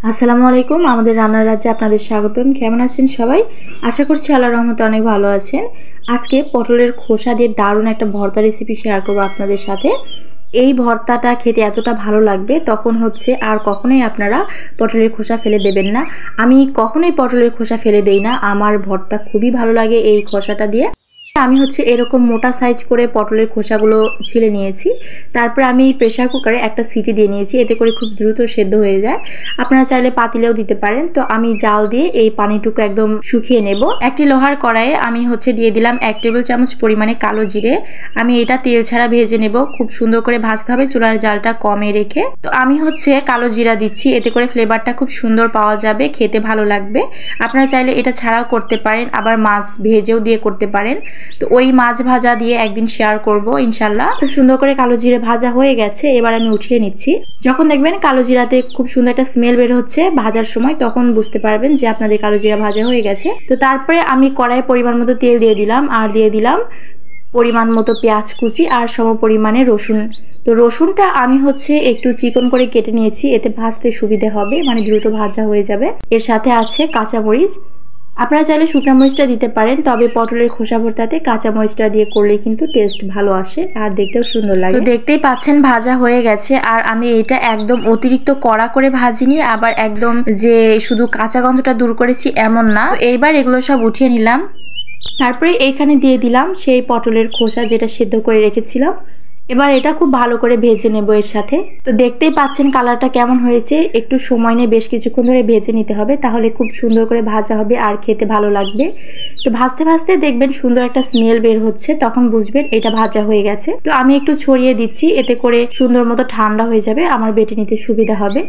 আসসালামু আলাইকুম। আমাদের রান্নার রাজ্যে আপনাদের স্বাগতম। কেমন আছেন সবাই? আশা করছি আল্লাহর রহমতে অনেক ভালো আছেন। আজকে পটলের খোসা দিয়ে দারুণ একটা ভর্তা রেসিপি শেয়ার করব আপনাদের সাথে। এই ভর্তাটা খেতে এতটা ভালো লাগবে তখন আর কখনোই আপনারা পটলের খোসা ফেলে দেবেন না। আমি কখনোই পটলের খোসা ফেলে দেই না। আমার ভর্তা খুবই ভালো লাগে এই খোসাটা দিয়ে। আমি এরকম মোটা সাইজ করে পটলের খোসাগুলো ছিলে নিয়েছি। তারপরে আমি প্রেসার কুকারে একটা সিটি দিয়ে নিয়েছি, এতে করে খুব দ্রুত সেদ্ধ হয়ে যায়। আপনারা চাইলে পাতিলেও দিতে পারেন। তো আমি জাল দিয়ে এই পানিটুকু একদম শুকিয়ে নেব। একটি লোহার কড়াইয়ে আমি দিয়ে দিলাম 1 টেবিল চামচ পরিমাণে কালো জিরে। আমি এটা তেল ছাড়া ভেজে নেব, খুব সুন্দর করে ভাজতে হবে চুলার জালটা কমে রেখে। তো আমি কালো জিরা দিচ্ছি, এতে করে ফ্লেভারটা খুব সুন্দর পাওয়া যাবে, খেতে ভালো লাগবে। আপনারা চাইলে এটা ছাড়াও করতে পারেন, আবার মাছ ভেজেও দিয়ে করতে পারেন। তো ওই মাছ ভাজা দিয়ে একদিন শেয়ার করব ইনশাল্লাহ। খুব সুন্দর করে কালো জিরে ভাজা হয়ে গেছে, এবার আমি উঠিয়ে নিচ্ছি। যখন দেখবেন কালো জিরাতে খুব সুন্দর একটা স্মেল বের হচ্ছে ভাজার সময়, তখন বুঝতে পারবেন যে আপনাদের কালো জিরা ভাজা হয়ে গেছে। তো তারপরে আমি কড়াইয়ে পরিমাণ মতো তেল দিয়ে দিলাম, আর দিয়ে দিলাম পরিমাণ মতো পেঁয়াজ কুচি আর সম পরিমাণে রসুন। তো রসুনটা আমি একটু চিকন করে কেটে নিয়েছি, এতে ভাজতে সুবিধে হবে, মানে দ্রুত ভাজা হয়ে যাবে। এর সাথে আছে কাঁচামরিচ। আপনারা চাইলে শুকনো মরিচটা দিতে পারেন, তবে পটলের খোসা ভর্তাতে কাঁচা মরিচটা দিয়ে করলে কিন্তু টেস্ট ভালো আসে আর দেখতেও সুন্দর লাগে। তো দেখতেই পাচ্ছেন ভাজা হয়ে গেছে। আর আমি এটা একদম অতিরিক্ত কড়া করে ভাজিনি, আবার একদম যে শুধু কাঁচা গন্ধটা দূর করেছি এমন না। এইবার এগুলো সব উঠিয়ে নিলাম। তারপরে এইখানে দিয়ে দিলাম সেই পটলের খোসা যেটা সেদ্ধ করে রেখেছিলাম। এবার এটা খুব ভালো করে ভেজে নেব এর সাথে। তো দেখতেই পাচ্ছেন কালারটা কেমন হয়েছে। একটু সময় নিয়ে বেশ কিছুক্ষণ ধরে ভেজে নিতে হবে, তাহলে খুব সুন্দর করে ভাজা হবে আর খেতে ভালো লাগবে। তো ভাজতে ভাজতে দেখবেন সুন্দর একটা স্মেল বের হচ্ছে, তখন বুঝবেন এটা ভাজা হয়ে গেছে। তো আমি একটু ছড়িয়ে দিচ্ছি, এতে করে সুন্দর মতো ঠান্ডা হয়ে যাবে, আমার বেটে নিতে সুবিধা হবে।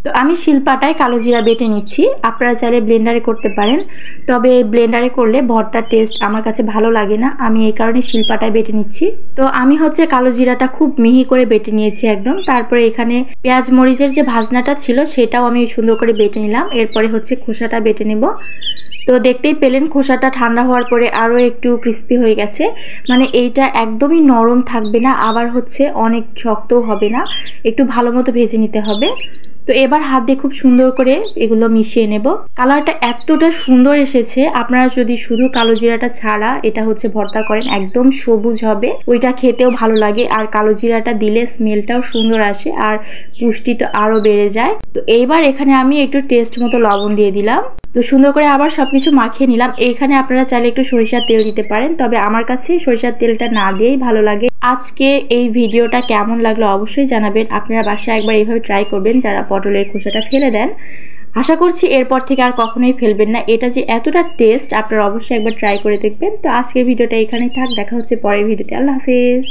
তো আমি শিলপাটায় কালো জিরা বেটে নিচ্ছি। আপনারা চাইলে ব্লেন্ডারে করতে পারেন, তবে ব্লেন্ডারে করলে ভর্তার টেস্ট আমার কাছে ভালো লাগে না, আমি এই কারণে শিলপাটায় বেটে নিচ্ছি। তো আমি কালো জিরাটা খুব মিহি করে বেটে নিয়েছি একদম। তারপরে এখানে পেঁয়াজ মরিচের যে ভাজনাটা ছিল সেটাও আমি সুন্দর করে বেটে নিলাম। এরপরে খোসাটা বেটে নেব। তো দেখতেই পেলেন খোসাটা ঠান্ডা হওয়ার পরে আরও একটু ক্রিস্পি হয়ে গেছে, মানে এইটা একদমই নরম থাকবে না, আবার অনেক শক্তও হবে না, একটু ভালো মতো ভেজে নিতে হবে। তো এবার হাত দিয়ে খুব সুন্দর করে এগুলো মিশিয়ে নেব। কালারটা এতটা সুন্দর এসেছে, আপনারা যদি শুধু কালো জিরাটা ছাড়া এটা ভর্তা করেন একদম সবুজ হবে, ওইটা খেতেও ভালো লাগে। আর কালো জিরাটা দিলে স্মেলটাও সুন্দর আসে আর পুষ্টি তো আরও বেড়ে যায়। তো এইবার এখানে আমি একটু টেস্ট মতো লবণ দিয়ে দিলাম। তো সুন্দর করে আবার সবকিছু মাখিয়ে নিলাম। এইখানে আপনারা চাইলে একটু সরিষার তেল দিতে পারেন, তবে আমার কাছে সরিষার তেলটা না দিয়েই ভালো লাগে। আজকে এই ভিডিওটা কেমন লাগলো অবশ্যই জানাবেন। আপনারা বাসায় একবার এইভাবে ট্রাই করবেন যারা পটলের খোসাটা ফেলে দেন। আশা করছি এরপর থেকে আর কখনোই ফেলবেন না। এটা যে এতটা টেস্ট, আপনারা অবশ্যই একবার ট্রাই করে দেখবেন। তো আজকের ভিডিওটা এখানেই থাক, দেখা হচ্ছে পরের ভিডিওতে। আল্লাহ হাফেজ।